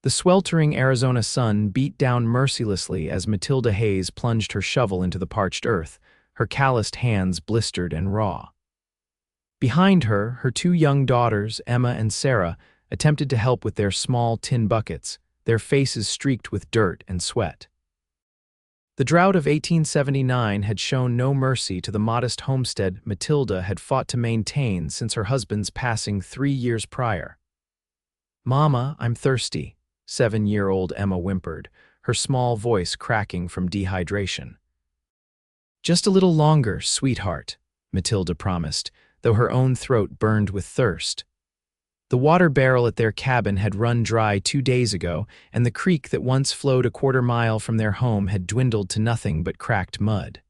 The sweltering Arizona sun beat down mercilessly as Matilda Hayes plunged her shovel into the parched earth, her calloused hands blistered and raw. Behind her, her two young daughters, Emma and Sarah, attempted to help with their small tin buckets, their faces streaked with dirt and sweat. The drought of 1879 had shown no mercy to the modest homestead Matilda had fought to maintain since her husband's passing 3 years prior. "Mama, I'm thirsty," 7-year-old Emma whimpered, her small voice cracking from dehydration. "Just a little longer, sweetheart," Matilda promised, though her own throat burned with thirst. The water barrel at their cabin had run dry 2 days ago, and the creek that once flowed a quarter-mile from their home had dwindled to nothing but cracked mud.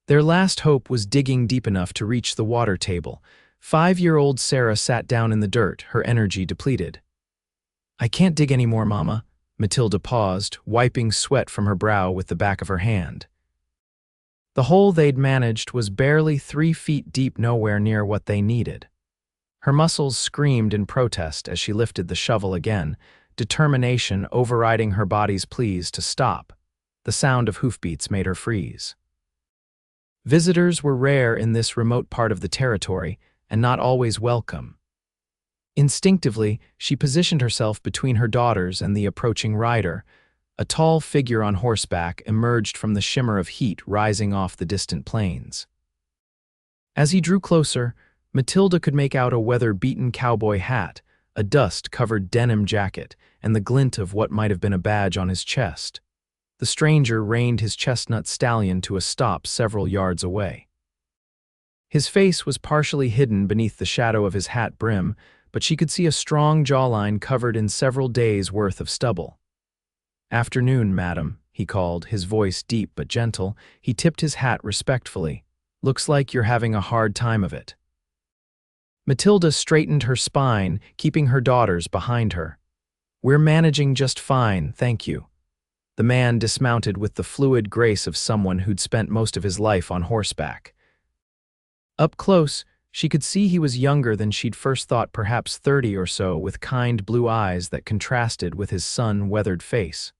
Their last hope was digging deep enough to reach the water table. 5-year-old Sarah sat down in the dirt, her energy depleted. "I can't dig anymore, Mama," Matilda paused, wiping sweat from her brow with the back of her hand. The hole they'd managed was barely 3 feet deep, nowhere near what they needed. Her muscles screamed in protest as she lifted the shovel again, determination overriding her body's pleas to stop. The sound of hoofbeats made her freeze. Visitors were rare in this remote part of the territory, and not always welcome. Instinctively, she positioned herself between her daughters and the approaching rider. A tall figure on horseback emerged from the shimmer of heat rising off the distant plains. As he drew closer, Matilda could make out a weather-beaten cowboy hat, a dust-covered denim jacket, and the glint of what might have been a badge on his chest. The stranger reined his chestnut stallion to a stop several yards away. His face was partially hidden beneath the shadow of his hat brim, but she could see a strong jawline covered in several days' worth of stubble. "Afternoon, madam," he called, his voice deep but gentle. He tipped his hat respectfully. "Looks like you're having a hard time of it." Matilda straightened her spine, keeping her daughters behind her. "We're managing just fine, thank you." The man dismounted with the fluid grace of someone who'd spent most of his life on horseback. Up close, she could see he was younger than she'd first thought, perhaps 30 or so, with kind blue eyes that contrasted with his sun-weathered face.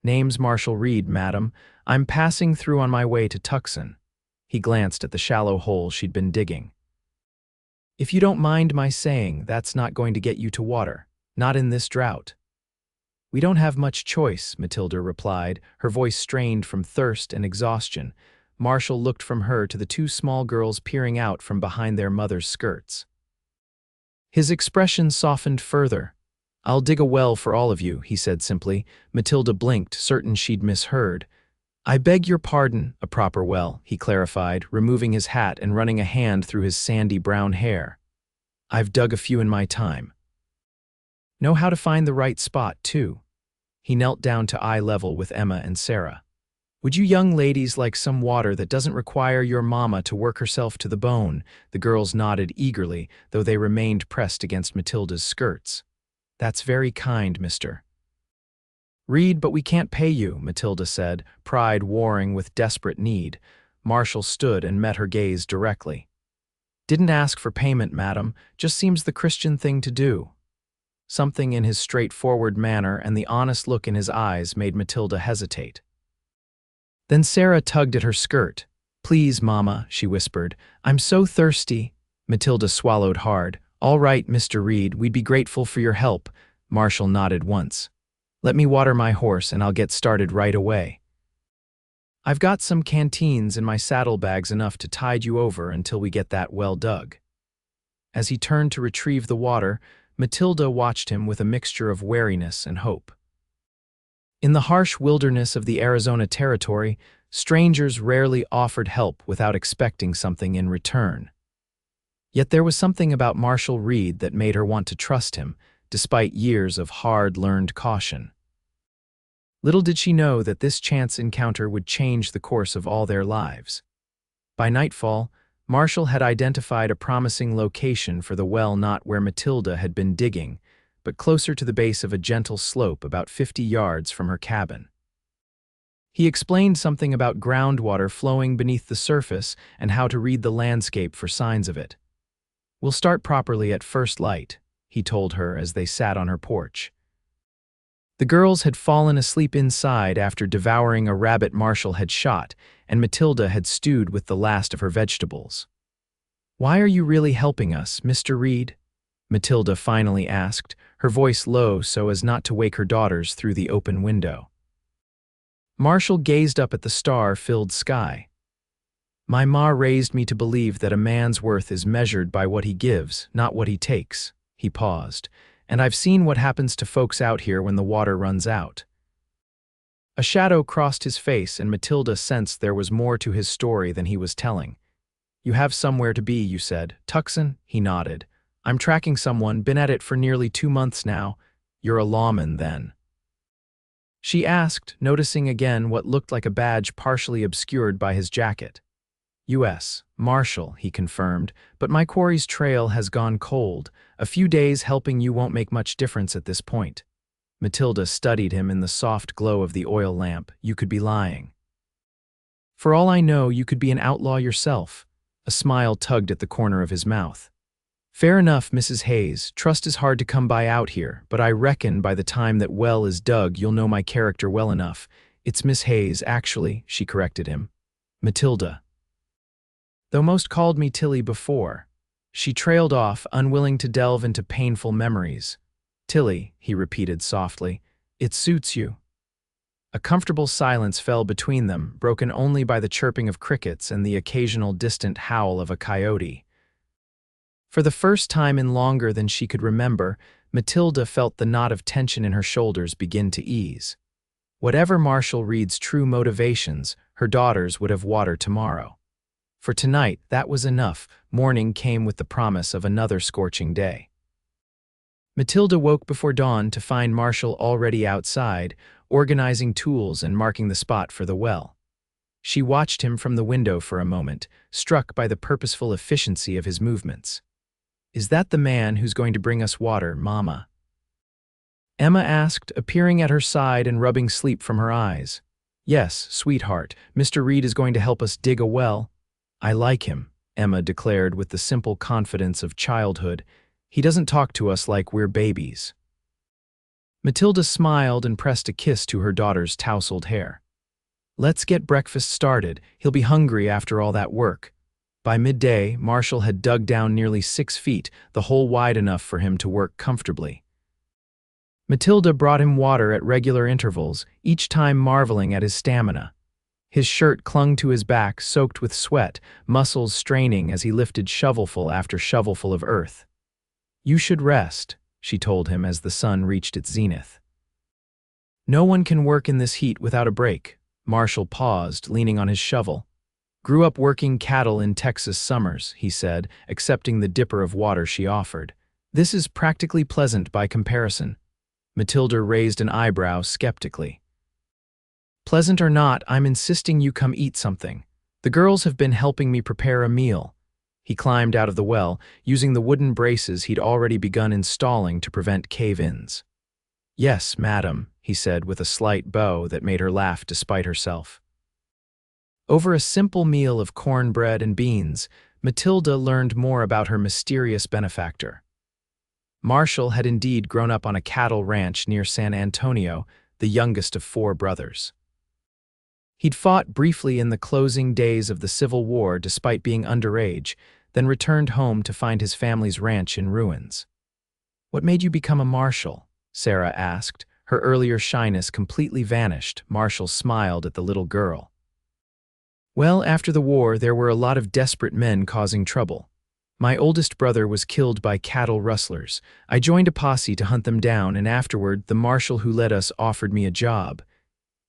"Name's Marshall Reid, madam. I'm passing through on my way to Tucson." He glanced at the shallow hole she'd been digging. "If you don't mind my saying, that's not going to get you to water. Not in this drought." "We don't have much choice," Matilda replied, her voice strained from thirst and exhaustion. Marshall looked from her to the two small girls peering out from behind their mother's skirts. His expression softened further. "I'll dig a well for all of you," he said simply. Matilda blinked, certain she'd misheard. "I beg your pardon, a proper well," he clarified, removing his hat and running a hand through his sandy brown hair. "I've dug a few in my time. Know how to find the right spot, too." He knelt down to eye level with Emma and Sarah. "Would you young ladies like some water that doesn't require your mama to work herself to the bone?" The girls nodded eagerly, though they remained pressed against Matilda's skirts. "That's very kind, Mr. Reid, but we can't pay you," Matilda said, pride warring with desperate need. Marshall stood and met her gaze directly. "Didn't ask for payment, madam. Just seems the Christian thing to do." Something in his straightforward manner and the honest look in his eyes made Matilda hesitate. Then Sarah tugged at her skirt. "Please, Mama," she whispered. "I'm so thirsty." Matilda swallowed hard. "All right, Mr. Reid, we'd be grateful for your help." Marshall nodded once. "Let me water my horse and I'll get started right away. I've got some canteens in my saddlebags, enough to tide you over until we get that well dug." As he turned to retrieve the water, Matilda watched him with a mixture of wariness and hope. In the harsh wilderness of the Arizona Territory, strangers rarely offered help without expecting something in return. Yet there was something about Marshall Reid that made her want to trust him, despite years of hard-learned caution. Little did she know that this chance encounter would change the course of all their lives. By nightfall, Marshall had identified a promising location for the well, not where Matilda had been digging, but closer to the base of a gentle slope about 50 yards from her cabin. He explained something about groundwater flowing beneath the surface and how to read the landscape for signs of it. "We'll start properly at first light," he told her as they sat on her porch. The girls had fallen asleep inside after devouring a rabbit Marshall had shot, and Matilda had stewed with the last of her vegetables. "Why are you really helping us, Mr. Reid?" Matilda finally asked, her voice low so as not to wake her daughters through the open window. Marshall gazed up at the star-filled sky. "My ma raised me to believe that a man's worth is measured by what he gives, not what he takes." He paused. "And I've seen what happens to folks out here when the water runs out." A shadow crossed his face, and Matilda sensed there was more to his story than he was telling. "You have somewhere to be, you said. Tucson?" He nodded. "I'm tracking someone, been at it for nearly 2 months now." "You're a lawman, then?" she asked, noticing again what looked like a badge partially obscured by his jacket. "U.S. Marshal," he confirmed, "but my quarry's trail has gone cold. A few days helping you won't make much difference at this point." Matilda studied him in the soft glow of the oil lamp. "You could be lying. For all I know, you could be an outlaw yourself." A smile tugged at the corner of his mouth. "Fair enough, Mrs. Hayes. Trust is hard to come by out here, but I reckon by the time that well is dug, you'll know my character well enough." "It's Miss Hayes, actually," she corrected him. "Matilda. Though most called me Tilly before." She trailed off, unwilling to delve into painful memories. "Tilly," he repeated softly. "It suits you." A comfortable silence fell between them, broken only by the chirping of crickets and the occasional distant howl of a coyote. For the first time in longer than she could remember, Matilda felt the knot of tension in her shoulders begin to ease. Whatever Marshall Reid's true motivations, her daughters would have water tomorrow. For tonight, that was enough. Morning came with the promise of another scorching day. Matilda woke before dawn to find Marshall already outside, organizing tools and marking the spot for the well. She watched him from the window for a moment, struck by the purposeful efficiency of his movements. "Is that the man who's going to bring us water, Mama?" Emma asked, appearing at her side and rubbing sleep from her eyes. "Yes, sweetheart. Mr. Reid is going to help us dig a well." "I like him," Emma declared with the simple confidence of childhood. "He doesn't talk to us like we're babies." Matilda smiled and pressed a kiss to her daughter's tousled hair. "Let's get breakfast started. He'll be hungry after all that work." By midday, Marshall had dug down nearly 6 feet, the hole wide enough for him to work comfortably. Matilda brought him water at regular intervals, each time marveling at his stamina. His shirt clung to his back, soaked with sweat, muscles straining as he lifted shovelful after shovelful of earth. "You should rest," she told him as the sun reached its zenith. "No one can work in this heat without a break." Marshall paused, leaning on his shovel. "Grew up working cattle in Texas summers," he said, accepting the dipper of water she offered. "This is practically pleasant by comparison." Matilda raised an eyebrow skeptically. "Pleasant or not, I'm insisting you come eat something. The girls have been helping me prepare a meal." He climbed out of the well, using the wooden braces he'd already begun installing to prevent cave-ins. "Yes, madam," he said with a slight bow that made her laugh despite herself. Over a simple meal of cornbread and beans, Matilda learned more about her mysterious benefactor. Marshall had indeed grown up on a cattle ranch near San Antonio, the youngest of 4 brothers. He'd fought briefly in the closing days of the Civil War despite being underage, then returned home to find his family's ranch in ruins. "What made you become a marshal?" Sarah asked. Her earlier shyness completely vanished. Marshall smiled at the little girl. "Well, after the war, there were a lot of desperate men causing trouble. My oldest brother was killed by cattle rustlers. I joined a posse to hunt them down, and afterward, the marshal who led us offered me a job."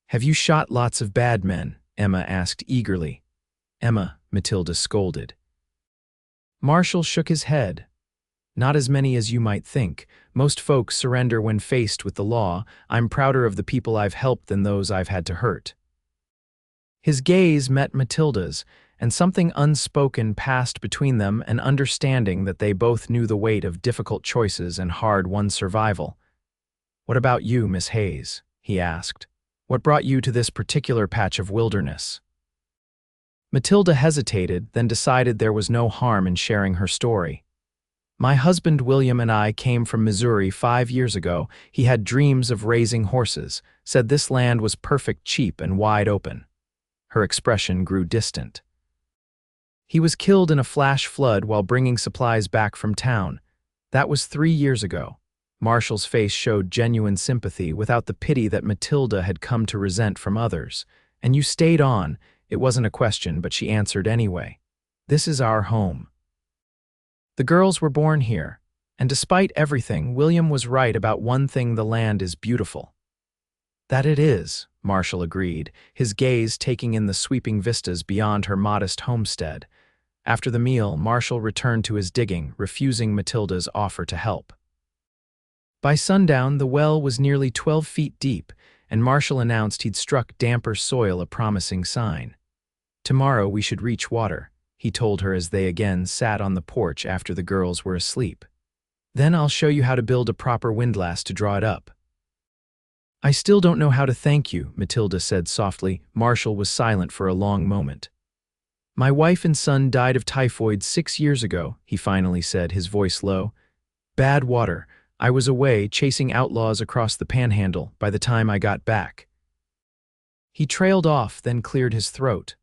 "Have you shot lots of bad men?" Emma asked eagerly. "Emma," Matilda scolded. Marshall shook his head. "Not as many as you might think. Most folks surrender when faced with the law. I'm prouder of the people I've helped than those I've had to hurt." His gaze met Matilda's, and something unspoken passed between them, an understanding that they both knew the weight of difficult choices and hard-won survival. "What about you, Miss Hayes?" he asked. "What brought you to this particular patch of wilderness?" Matilda hesitated, then decided there was no harm in sharing her story. My husband William and I came from Missouri 5 years ago. He had dreams of raising horses, said this land was perfect, cheap, and wide open. Her expression grew distant. He was killed in a flash flood while bringing supplies back from town. That was 3 years ago. Marshall's face showed genuine sympathy without the pity that Matilda had come to resent from others. And you stayed on. It wasn't a question, but she answered anyway. This is our home. The girls were born here, and despite everything, William was right about one thing: the land is beautiful. That it is, Marshall agreed, his gaze taking in the sweeping vistas beyond her modest homestead. After the meal, Marshall returned to his digging, refusing Matilda's offer to help. By sundown, the well was nearly 12 feet deep, and Marshall announced he'd struck damper soil, a promising sign. Tomorrow we should reach water, he told her as they again sat on the porch after the girls were asleep. Then I'll show you how to build a proper windlass to draw it up. I still don't know how to thank you, Matilda said softly. Marshall was silent for a long moment. My wife and son died of typhoid 6 years ago, he finally said, his voice low. Bad water. I was away chasing outlaws across the panhandle by the time I got back. He trailed off, then cleared his throat.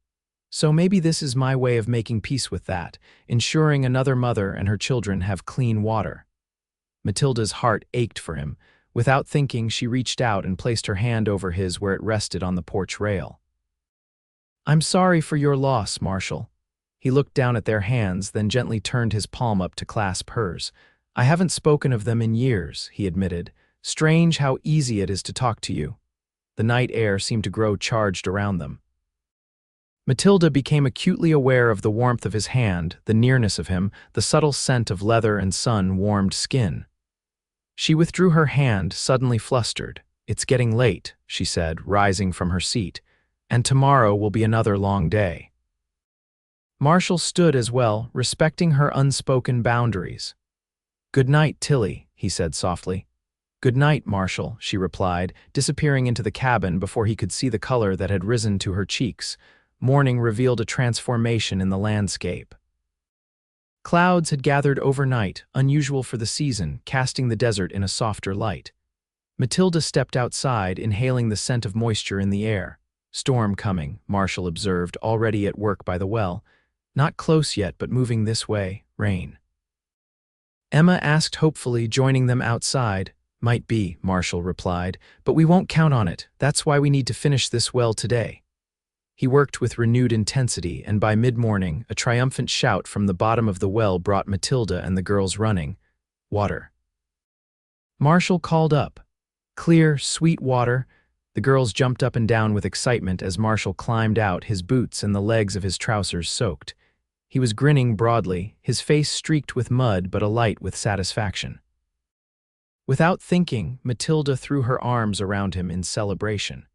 So maybe this is my way of making peace with that, ensuring another mother and her children have clean water. Matilda's heart ached for him. Without thinking, she reached out and placed her hand over his where it rested on the porch rail. I'm sorry for your loss, Marshall. He looked down at their hands, then gently turned his palm up to clasp hers. I haven't spoken of them in years, he admitted. Strange how easy it is to talk to you. The night air seemed to grow charged around them. Matilda became acutely aware of the warmth of his hand, the nearness of him, the subtle scent of leather and sun-warmed skin. She withdrew her hand, suddenly flustered. It's getting late, she said, rising from her seat, and tomorrow will be another long day. Marshall stood as well, respecting her unspoken boundaries. Good night, Tilly, he said softly. Good night, Marshall, she replied, disappearing into the cabin before he could see the color that had risen to her cheeks. Morning revealed a transformation in the landscape. Clouds had gathered overnight, unusual for the season, casting the desert in a softer light. Matilda stepped outside, inhaling the scent of moisture in the air. Storm coming, Marshall observed, already at work by the well. Not close yet, but moving this way, rain. Emma asked hopefully, joining them outside. Might be, Marshall replied, but we won't count on it. That's why we need to finish this well today. He worked with renewed intensity, and by mid-morning, a triumphant shout from the bottom of the well brought Matilda and the girls running. Water. Marshall called up. Clear, sweet water. The girls jumped up and down with excitement as Marshall climbed out, his boots and the legs of his trousers soaked. He was grinning broadly, his face streaked with mud but alight with satisfaction. Without thinking, Matilda threw her arms around him in celebration.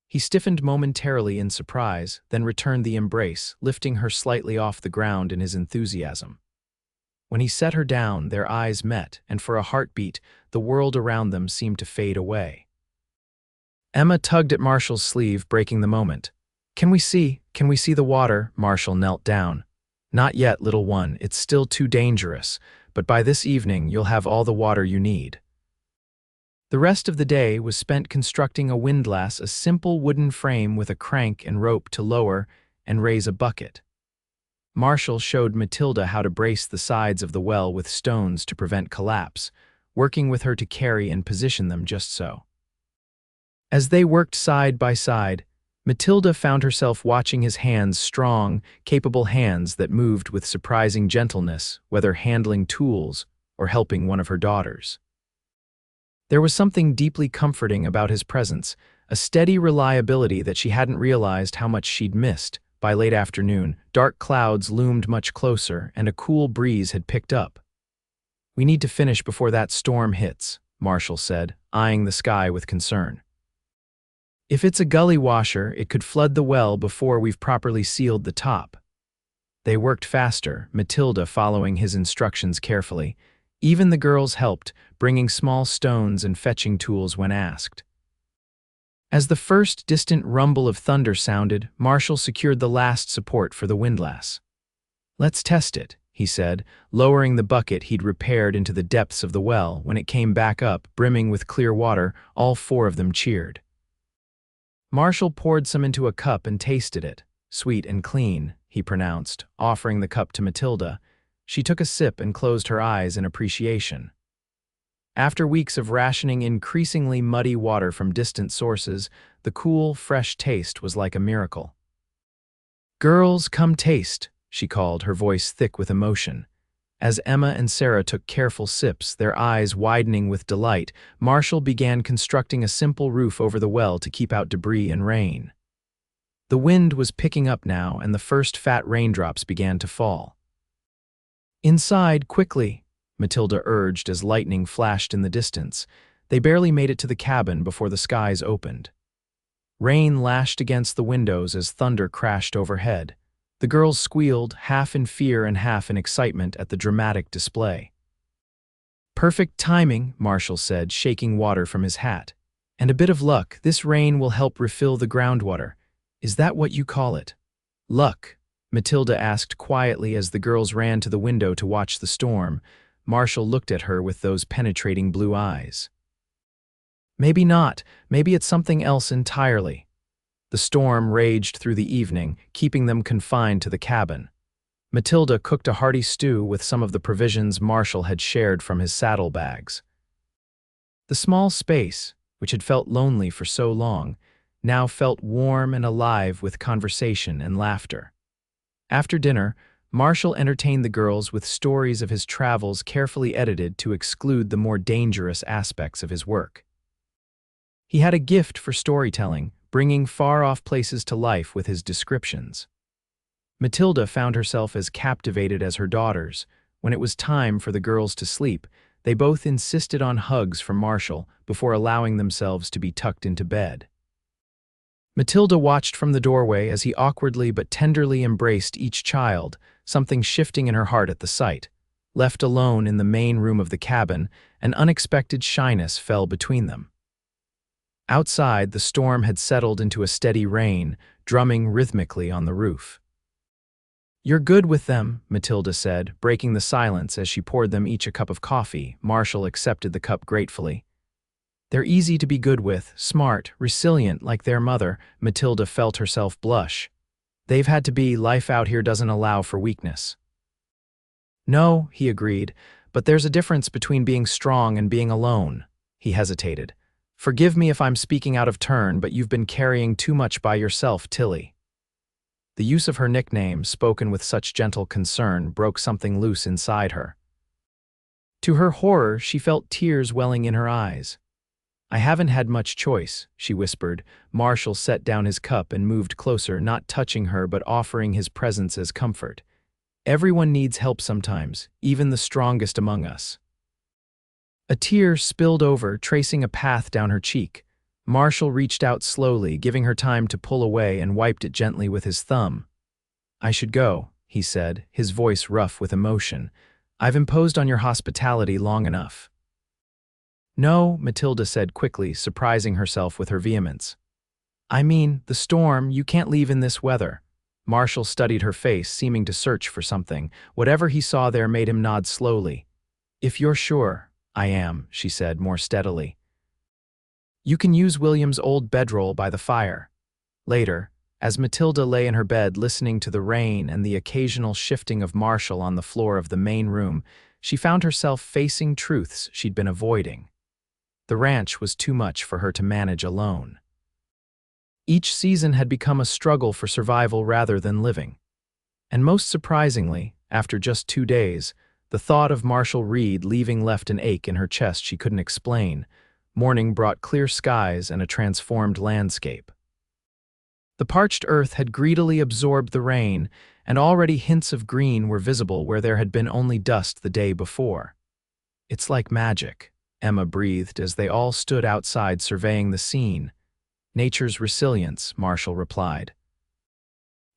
He stiffened momentarily in surprise, then returned the embrace, lifting her slightly off the ground in his enthusiasm. When he set her down, their eyes met, and for a heartbeat, the world around them seemed to fade away. Emma tugged at Marshall's sleeve, breaking the moment. Can we see the water?" Marshall knelt down. "Not yet, little one, it's still too dangerous, but by this evening you'll have all the water you need." The rest of the day was spent constructing a windlass, a simple wooden frame with a crank and rope to lower and raise a bucket. Marshall showed Matilda how to brace the sides of the well with stones to prevent collapse, working with her to carry and position them just so. As they worked side by side, Matilda found herself watching his hands, strong, capable hands that moved with surprising gentleness, whether handling tools or helping one of her daughters. There was something deeply comforting about his presence, a steady reliability that she hadn't realized how much she'd missed. By late afternoon, dark clouds loomed much closer and a cool breeze had picked up. "We need to finish before that storm hits," Marshall said, eyeing the sky with concern. "If it's a gully washer, it could flood the well before we've properly sealed the top." They worked faster, Matilda following his instructions carefully. Even the girls helped, bringing small stones and fetching tools when asked. As the first distant rumble of thunder sounded, Marshall secured the last support for the windlass. "Let's test it," he said, lowering the bucket he'd repaired into the depths of the well. When it came back up, brimming with clear water, all four of them cheered. Marshall poured some into a cup and tasted it. Sweet and clean, he pronounced, offering the cup to Matilda. She took a sip and closed her eyes in appreciation. After weeks of rationing increasingly muddy water from distant sources, the cool, fresh taste was like a miracle. "Girls, come taste," she called, her voice thick with emotion. As Emma and Sarah took careful sips, their eyes widening with delight, Marshall began constructing a simple roof over the well to keep out debris and rain. The wind was picking up now, and the first fat raindrops began to fall. "Inside, quickly," Matilda urged as lightning flashed in the distance. They barely made it to the cabin before the skies opened. Rain lashed against the windows as thunder crashed overhead. The girls squealed, half in fear and half in excitement at the dramatic display. "Perfect timing," Marshall said, shaking water from his hat. "And a bit of luck. This rain will help refill the groundwater. Is that what you call it?" "Luck?" Matilda asked quietly as the girls ran to the window to watch the storm. Marshall looked at her with those penetrating blue eyes. "Maybe not. Maybe it's something else entirely." The storm raged through the evening, keeping them confined to the cabin. Matilda cooked a hearty stew with some of the provisions Marshall had shared from his saddlebags. The small space, which had felt lonely for so long, now felt warm and alive with conversation and laughter. After dinner, Marshall entertained the girls with stories of his travels carefully edited to exclude the more dangerous aspects of his work. He had a gift for storytelling, bringing far-off places to life with his descriptions. Matilda found herself as captivated as her daughters. When it was time for the girls to sleep, they both insisted on hugs from Marshall before allowing themselves to be tucked into bed. Matilda watched from the doorway as he awkwardly but tenderly embraced each child, something shifting in her heart at the sight. Left alone in the main room of the cabin, an unexpected shyness fell between them. Outside, the storm had settled into a steady rain, drumming rhythmically on the roof. "You're good with them," Matilda said, breaking the silence as she poured them each a cup of coffee. Marshall accepted the cup gratefully. "They're easy to be good with, smart, resilient like their mother." Matilda felt herself blush. "They've had to be. Life out here doesn't allow for weakness." "No," he agreed, "but there's a difference between being strong and being alone." He hesitated. "Forgive me if I'm speaking out of turn, but you've been carrying too much by yourself, Tilly." The use of her nickname, spoken with such gentle concern, broke something loose inside her. To her horror, she felt tears welling in her eyes. "I haven't had much choice," she whispered. Marshall set down his cup and moved closer, not touching her but offering his presence as comfort. "Everyone needs help sometimes, even the strongest among us." A tear spilled over, tracing a path down her cheek. Marshall reached out slowly, giving her time to pull away, and wiped it gently with his thumb. "I should go," he said, his voice rough with emotion. "I've imposed on your hospitality long enough." "No," Matilda said quickly, surprising herself with her vehemence. "I mean, the storm, you can't leave in this weather." Marshall studied her face, seeming to search for something. Whatever he saw there made him nod slowly. "If you're sure." "I am," she said more steadily. "You can use William's old bedroll by the fire." Later, as Matilda lay in her bed listening to the rain and the occasional shifting of Marshall on the floor of the main room, she found herself facing truths she'd been avoiding. The ranch was too much for her to manage alone. Each season had become a struggle for survival rather than living. And most surprisingly, after just 2 days, the thought of Marshall Reid leaving left an ache in her chest she couldn't explain. Morning brought clear skies and a transformed landscape. The parched earth had greedily absorbed the rain, and already hints of green were visible where there had been only dust the day before. "It's like magic," Emma breathed as they all stood outside surveying the scene. "Nature's resilience," Marshall replied.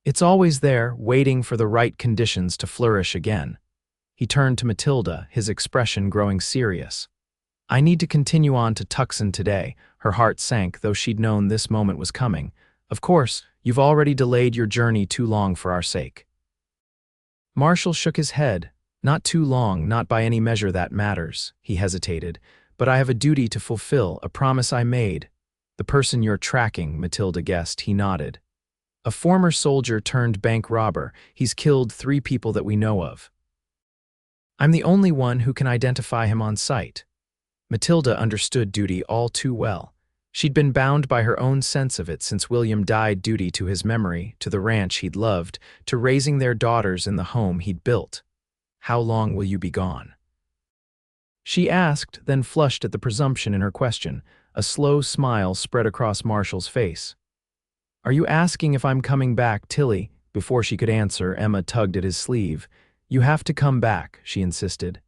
"It's always there, waiting for the right conditions to flourish again." He turned to Matilda, his expression growing serious. "I need to continue on to Tucson today." Her heart sank, though she'd known this moment was coming. "Of course, you've already delayed your journey too long for our sake." Marshall shook his head, Not too long, not by any measure that matters, he hesitated, but I have a duty to fulfill, a promise I made. The person you're tracking, Matilda guessed, he nodded. A former soldier turned bank robber. He's killed 3 people that we know of. I'm the only one who can identify him on sight. Matilda understood duty all too well. She'd been bound by her own sense of it since William died, duty to his memory, to the ranch he'd loved, to raising their daughters in the home he'd built. How long will you be gone? She asked, then flushed at the presumption in her question. A slow smile spread across Marshall's face. Are you asking if I'm coming back, Tilly? Before she could answer, Emma tugged at his sleeve. You have to come back, she insisted.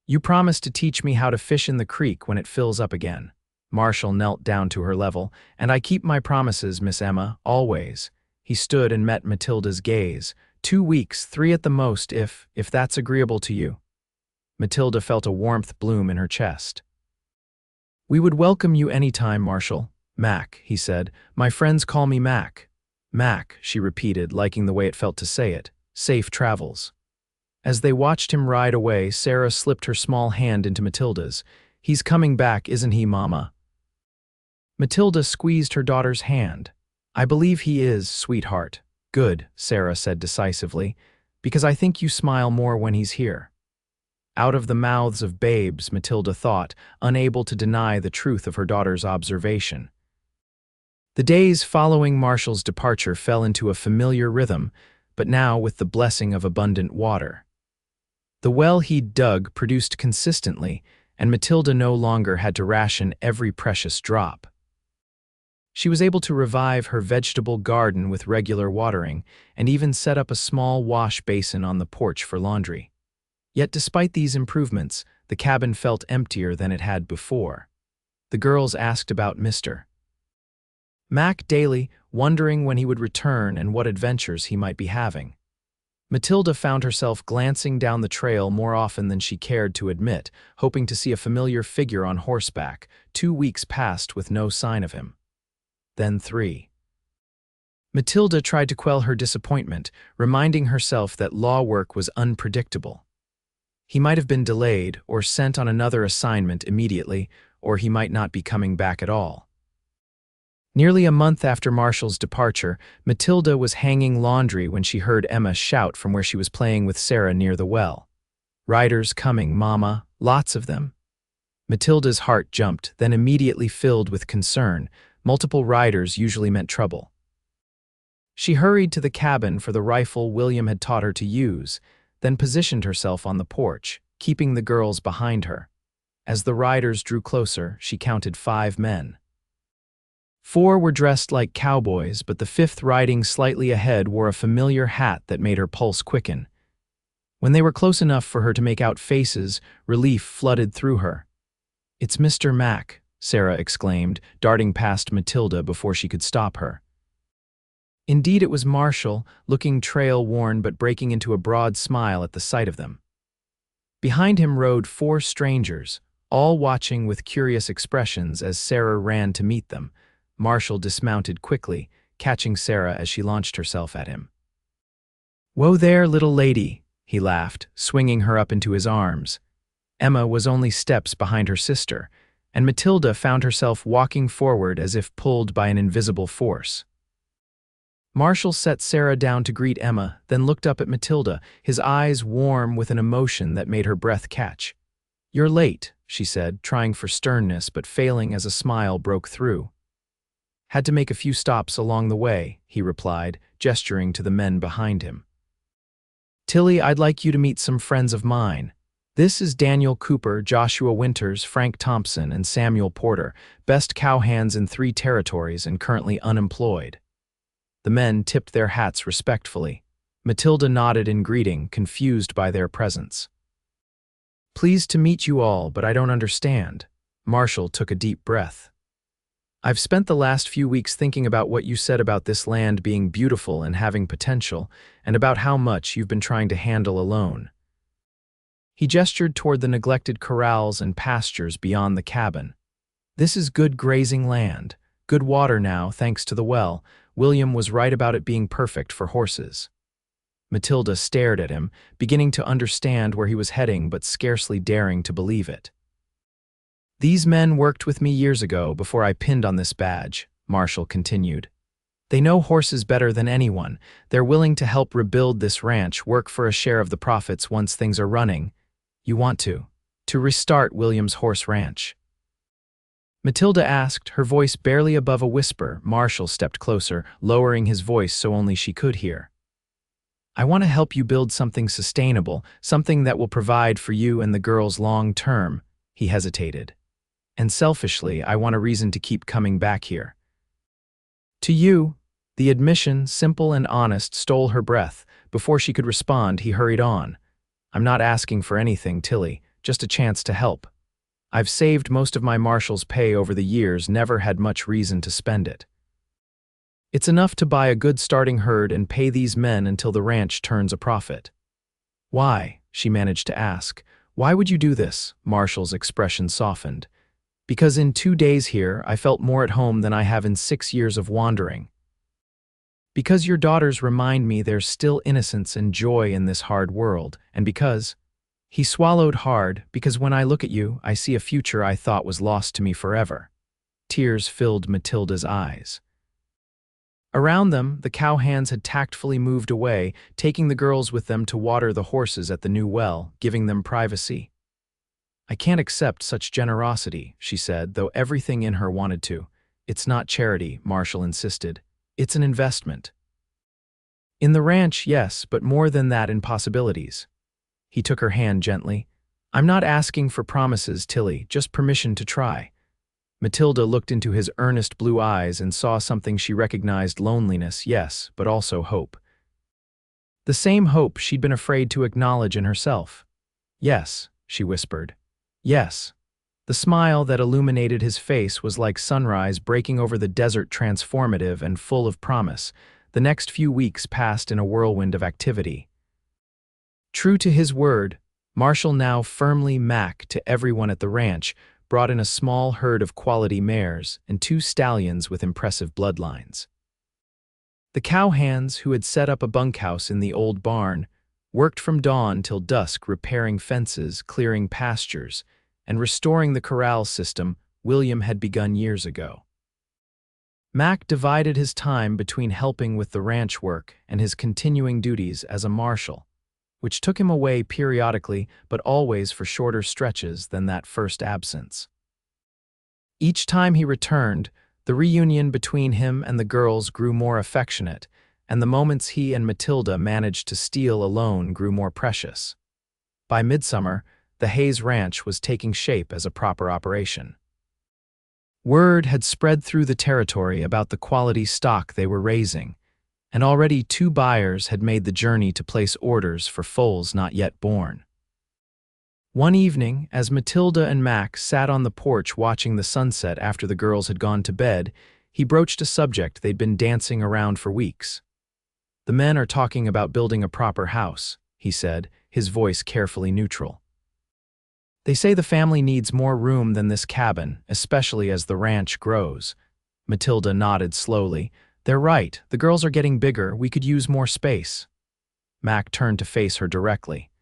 You promised to teach me how to fish in the creek when it fills up again. Marshall knelt down to her level. And I keep my promises, Miss Emma, always. He stood and met Matilda's gaze. 2 weeks, 3 at the most, if that's agreeable to you. Matilda felt a warmth bloom in her chest. We would welcome you any time, Marshall. Mac, he said. My friends call me Mac. Mac, she repeated, liking the way it felt to say it. Safe travels. As they watched him ride away, Sarah slipped her small hand into Matilda's. He's coming back, isn't he, Mama? Matilda squeezed her daughter's hand. I believe he is, sweetheart. Good, Sarah said decisively, because I think you smile more when he's here. Out of the mouths of babes, Matilda thought, unable to deny the truth of her daughter's observation. The days following Marshall's departure fell into a familiar rhythm, but now with the blessing of abundant water. The well he'd dug produced consistently, and Matilda no longer had to ration every precious drop. She was able to revive her vegetable garden with regular watering, and even set up a small wash basin on the porch for laundry. Yet despite these improvements, the cabin felt emptier than it had before. The girls asked about Mr. Mac daily, wondering when he would return and what adventures he might be having. Matilda found herself glancing down the trail more often than she cared to admit, hoping to see a familiar figure on horseback. 2 weeks passed with no sign of him. Then 3. Matilda tried to quell her disappointment, reminding herself that law work was unpredictable. He might have been delayed or sent on another assignment immediately, or he might not be coming back at all. Nearly a month after Marshall's departure, Matilda was hanging laundry when she heard Emma shout from where she was playing with Sarah near the well. Riders coming, Mama, lots of them. Matilda's heart jumped, then immediately filled with concern. Multiple riders usually meant trouble. She hurried to the cabin for the rifle William had taught her to use, then positioned herself on the porch, keeping the girls behind her. As the riders drew closer, she counted 5 men. 4 were dressed like cowboys, but the 5th, riding slightly ahead, wore a familiar hat that made her pulse quicken. When they were close enough for her to make out faces, relief flooded through her. It's Mr. Mac, Sarah exclaimed, darting past Matilda before she could stop her. Indeed, it was Marshall, looking trail-worn but breaking into a broad smile at the sight of them. Behind him rode 4 strangers, all watching with curious expressions as Sarah ran to meet them. Marshall dismounted quickly, catching Sarah as she launched herself at him. "Whoa there, little lady," he laughed, swinging her up into his arms. Emma was only steps behind her sister, and Matilda found herself walking forward as if pulled by an invisible force. Marshall set Sarah down to greet Emma, then looked up at Matilda, his eyes warm with an emotion that made her breath catch. "You're late," she said, trying for sternness but failing as a smile broke through. "Had to make a few stops along the way," he replied, gesturing to the men behind him. "Tilly, I'd like you to meet some friends of mine. This is Daniel Cooper, Joshua Winters, Frank Thompson, and Samuel Porter, best cowhands in 3 territories and currently unemployed." The men tipped their hats respectfully. Matilda nodded in greeting, confused by their presence. "Pleased to meet you all, but I don't understand." Marshall took a deep breath. "I've spent the last few weeks thinking about what you said about this land being beautiful and having potential, and about how much you've been trying to handle alone." He gestured toward the neglected corrals and pastures beyond the cabin. "This is good grazing land, good water now, thanks to the well. William was right about it being perfect for horses." Matilda stared at him, beginning to understand where he was heading but scarcely daring to believe it. "These men worked with me years ago before I pinned on this badge," Marshall continued. "They know horses better than anyone. They're willing to help rebuild this ranch, work for a share of the profits once things are running. You want to restart William's horse ranch." Matilda asked, her voice barely above a whisper. Marshall stepped closer, lowering his voice so only she could hear. "I want to help you build something sustainable, something that will provide for you and the girls long term." He hesitated. "And selfishly, I want a reason to keep coming back here." "To you," the admission, simple and honest, stole her breath. Before she could respond, he hurried on. "I'm not asking for anything, Tilly, just a chance to help. I've saved most of my marshal's pay over the years, never had much reason to spend it. It's enough to buy a good starting herd and pay these men until the ranch turns a profit." "Why?" she managed to ask. "Why would you do this?" Marshall's expression softened. "Because in 2 days here, I felt more at home than I have in 6 years of wandering. Because your daughters remind me there's still innocence and joy in this hard world, and because—" He swallowed hard, "because when I look at you, I see a future I thought was lost to me forever." Tears filled Matilda's eyes. Around them, the cowhands had tactfully moved away, taking the girls with them to water the horses at the new well, giving them privacy. "I can't accept such generosity," she said, though everything in her wanted to. "It's not charity," Marshall insisted. "It's an investment." "In the ranch, yes, but more than that in possibilities." He took her hand gently. "I'm not asking for promises, Tilly, just permission to try." Matilda looked into his earnest blue eyes and saw something she recognized: loneliness, yes, but also hope. The same hope she'd been afraid to acknowledge in herself. "Yes," she whispered. "Yes." The smile that illuminated his face was like sunrise breaking over the desert, transformative and full of promise. The next few weeks passed in a whirlwind of activity. True to his word, Marshall, now firmly Mac to everyone at the ranch, brought in a small herd of quality mares and 2 stallions with impressive bloodlines. The cowhands, who had set up a bunkhouse in the old barn, worked from dawn till dusk repairing fences, clearing pastures, and restoring the corral system William had begun years ago. Mac divided his time between helping with the ranch work and his continuing duties as a marshal, which took him away periodically but always for shorter stretches than that first absence. Each time he returned, the reunion between him and the girls grew more affectionate, and the moments he and Matilda managed to steal alone grew more precious. By midsummer, the Hayes Ranch was taking shape as a proper operation. Word had spread through the territory about the quality stock they were raising, and already 2 buyers had made the journey to place orders for foals not yet born. One evening, as Matilda and Mac sat on the porch watching the sunset after the girls had gone to bed, he broached a subject they'd been dancing around for weeks. "The men are talking about building a proper house," he said, his voice carefully neutral. "They say the family needs more room than this cabin, especially as the ranch grows." Matilda nodded slowly. "They're right, the girls are getting bigger, we could use more space." Mac turned to face her directly.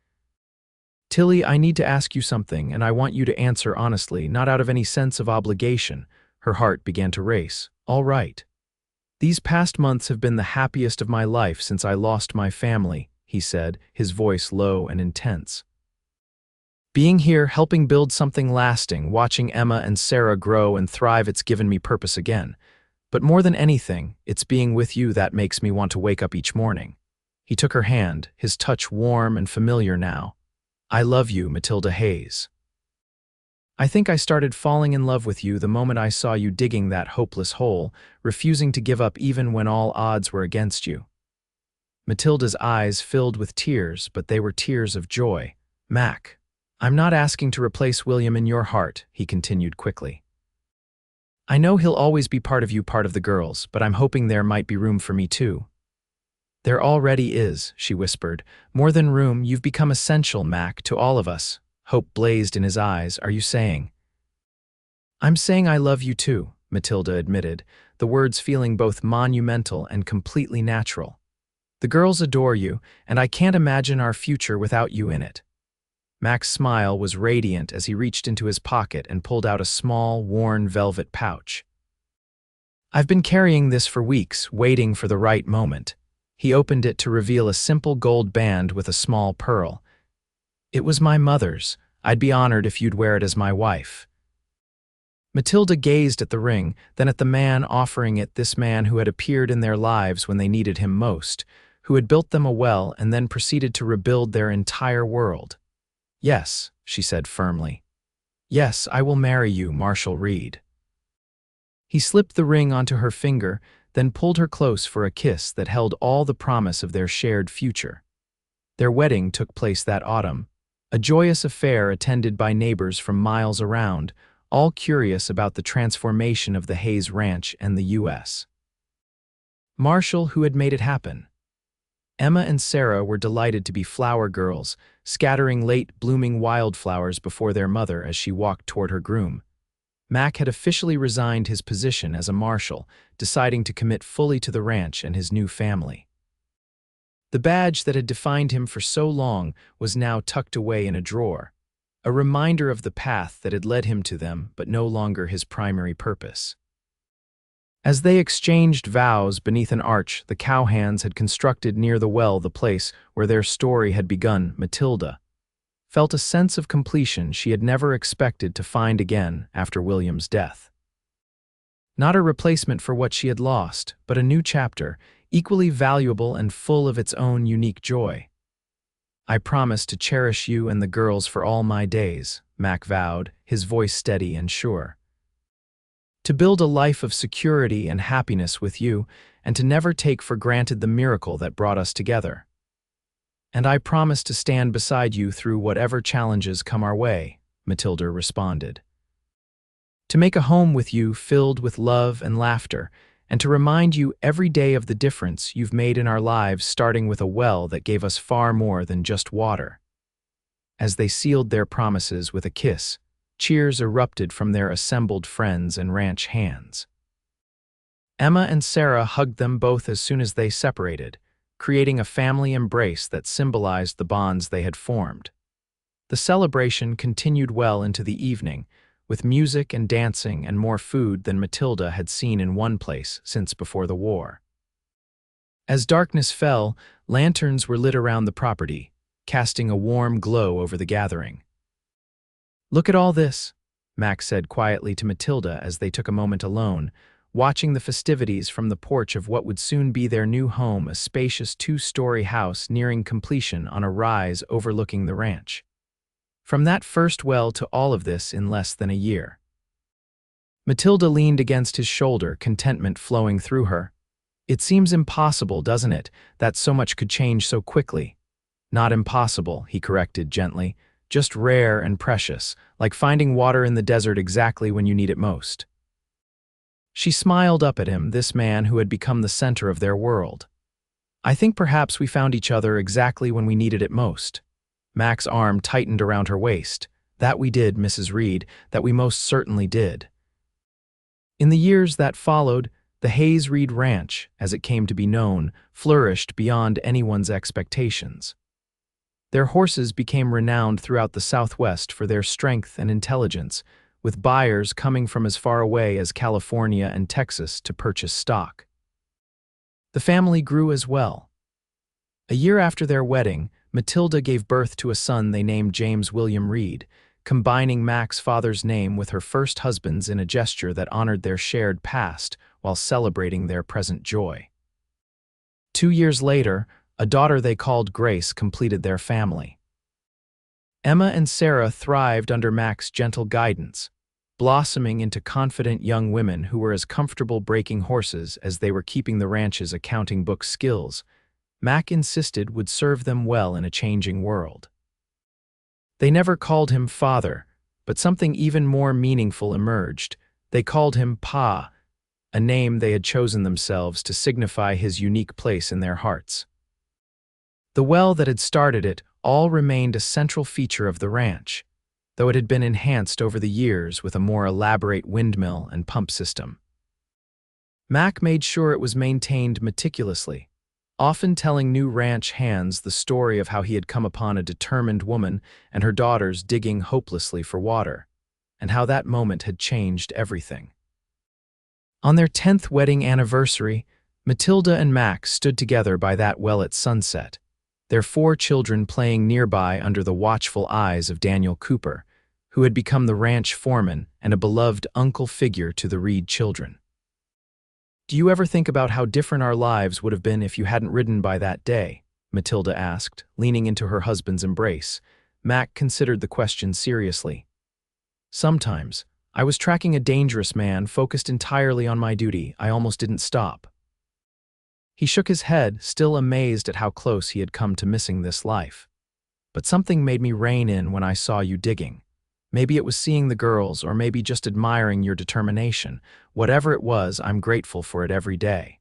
"Tilly, I need to ask you something, and I want you to answer honestly, not out of any sense of obligation." Her heart began to race. "All right. These past months have been the happiest of my life since I lost my family," he said, his voice low and intense. "Being here, helping build something lasting, watching Emma and Sarah grow and thrive, it's given me purpose again. But more than anything, it's being with you that makes me want to wake up each morning." He took her hand, his touch warm and familiar now. "I love you, Matilda Hayes. I think I started falling in love with you the moment I saw you digging that hopeless hole, refusing to give up even when all odds were against you." Matilda's eyes filled with tears, but they were tears of joy. "Mac, I'm not asking to replace William in your heart," he continued quickly. "I know he'll always be part of you, part of the girls, but I'm hoping there might be room for me too." "There already is," she whispered. "More than room, you've become essential, Mac, to all of us." Hope blazed in his eyes. "Are you saying—" "I'm saying I love you too," Matilda admitted, the words feeling both monumental and completely natural. The girls adore you, and I can't imagine our future without you in it." Mac's smile was radiant as he reached into his pocket and pulled out a small, worn velvet pouch. "I've been carrying this for weeks, waiting for the right moment." He opened it to reveal a simple gold band with a small pearl. "It was my mother's. I'd be honored if you'd wear it as my wife." Matilda gazed at the ring, then at the man offering it, this man who had appeared in their lives when they needed him most, who had built them a well and then proceeded to rebuild their entire world. "Yes," she said firmly. "Yes, I will marry you, Marshall Reid." He slipped the ring onto her finger, then pulled her close for a kiss that held all the promise of their shared future. Their wedding took place that autumn, a joyous affair attended by neighbors from miles around, all curious about the transformation of the Hayes Ranch and the U.S. Marshall, who had made it happen. Emma and Sarah were delighted to be flower girls, scattering late blooming wildflowers before their mother as she walked toward her groom. Mac had officially resigned his position as a marshal, deciding to commit fully to the ranch and his new family. The badge that had defined him for so long was now tucked away in a drawer, a reminder of the path that had led him to them, but no longer his primary purpose. As they exchanged vows beneath an arch the cowhands had constructed near the well, the place where their story had begun, Matilda felt a sense of completion she had never expected to find again after William's death. Not a replacement for what she had lost, but a new chapter, equally valuable and full of its own unique joy. "I promise to cherish you and the girls for all my days," Mac vowed, his voice steady and sure. "To build a life of security and happiness with you, and to never take for granted the miracle that brought us together. And I promise to stand beside you through whatever challenges come our way," Matilda responded. "To make a home with you filled with love and laughter, and to remind you every day of the difference you've made in our lives, starting with a well that gave us far more than just water." As they sealed their promises with a kiss, cheers erupted from their assembled friends and ranch hands. Emma and Sarah hugged them both as soon as they separated, creating a family embrace that symbolized the bonds they had formed. The celebration continued well into the evening, with music and dancing and more food than Matilda had seen in one place since before the war. As darkness fell, lanterns were lit around the property, casting a warm glow over the gathering. "Look at all this," Mac said quietly to Matilda as they took a moment alone, watching the festivities from the porch of what would soon be their new home, a spacious two-story house nearing completion on a rise overlooking the ranch. From that first well to all of this in less than a year. Matilda leaned against his shoulder, contentment flowing through her. "It seems impossible, doesn't it, that so much could change so quickly?" "Not impossible," he corrected gently, "just rare and precious, like finding water in the desert exactly when you need it most." She smiled up at him, this man who had become the center of their world. "I think perhaps we found each other exactly when we needed it most." Mac's arm tightened around her waist. "That we did, Mrs. Reid, that we most certainly did." In the years that followed, the Hayes Reid Ranch, as it came to be known, flourished beyond anyone's expectations. Their horses became renowned throughout the Southwest for their strength and intelligence, with buyers coming from as far away as California and Texas to purchase stock. The family grew as well. A year after their wedding, Matilda gave birth to a son they named James William Reid, combining Mac's father's name with her first husband's in a gesture that honored their shared past while celebrating their present joy. 2 years later, a daughter they called Grace completed their family. Emma and Sarah thrived under Mac's gentle guidance, blossoming into confident young women who were as comfortable breaking horses as they were keeping the ranch's accounting book skills Mac insisted would serve them well in a changing world. They never called him father, but something even more meaningful emerged. They called him Pa, a name they had chosen themselves to signify his unique place in their hearts. The well that had started it all remained a central feature of the ranch, though it had been enhanced over the years with a more elaborate windmill and pump system. Mac made sure it was maintained meticulously, often telling new ranch hands the story of how he had come upon a determined woman and her daughters digging hopelessly for water, and how that moment had changed everything. On their 10th wedding anniversary, Matilda and Max stood together by that well at sunset, their 4 children playing nearby under the watchful eyes of Daniel Cooper, who had become the ranch foreman and a beloved uncle figure to the Reid children. "Do you ever think about how different our lives would have been if you hadn't ridden by that day?" Matilda asked, leaning into her husband's embrace. Mac considered the question seriously. "Sometimes. I was tracking a dangerous man, focused entirely on my duty. I almost didn't stop." He shook his head, still amazed at how close he had come to missing this life. "But something made me rein in when I saw you digging. Maybe it was seeing the girls, or maybe just admiring your determination. Whatever it was, I'm grateful for it every day."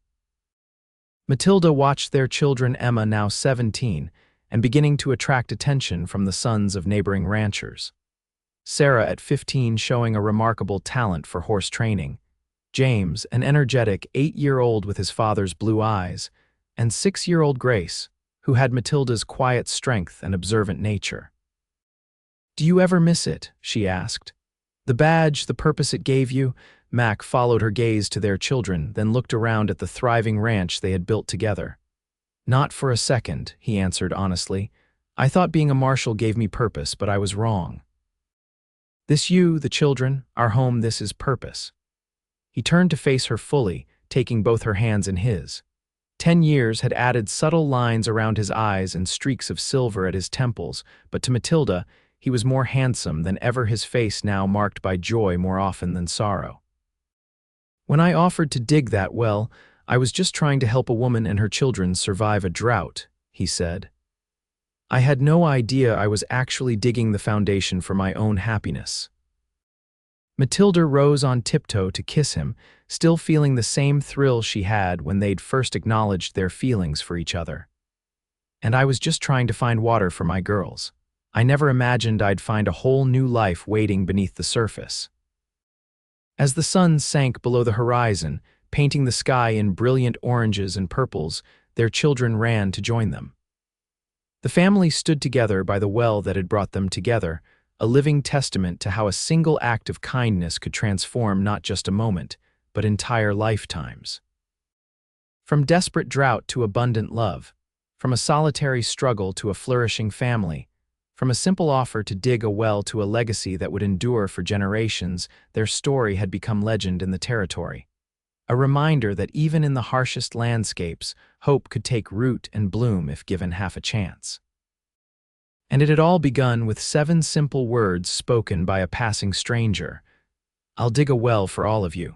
Matilda watched their children, Emma, now 17, and beginning to attract attention from the sons of neighboring ranchers. Sarah, at 15, showing a remarkable talent for horse training. James, an energetic 8-year-old with his father's blue eyes, and 6-year-old Grace, who had Matilda's quiet strength and observant nature. "Do you ever miss it?" she asked. "The badge, the purpose it gave you?" Mac followed her gaze to their children, then looked around at the thriving ranch they had built together. "Not for a second," he answered honestly. "I thought being a marshal gave me purpose, but I was wrong. This you, the children, our home, this is purpose." He turned to face her fully, taking both her hands in his. 10 years had added subtle lines around his eyes and streaks of silver at his temples, but to Matilda, he was more handsome than ever, his face now marked by joy more often than sorrow. "When I offered to dig that well, I was just trying to help a woman and her children survive a drought," he said. "I had no idea I was actually digging the foundation for my own happiness." Matilda rose on tiptoe to kiss him, still feeling the same thrill she had when they'd first acknowledged their feelings for each other. "And I was just trying to find water for my girls. I never imagined I'd find a whole new life waiting beneath the surface." As the sun sank below the horizon, painting the sky in brilliant oranges and purples, their children ran to join them. The family stood together by the well that had brought them together, a living testament to how a single act of kindness could transform not just a moment, but entire lifetimes. From desperate drought to abundant love, from a solitary struggle to a flourishing family, from a simple offer to dig a well to a legacy that would endure for generations, their story had become legend in the territory. A reminder that even in the harshest landscapes, hope could take root and bloom if given half a chance. And it had all begun with 7 simple words spoken by a passing stranger. "I'll dig a well for all of you."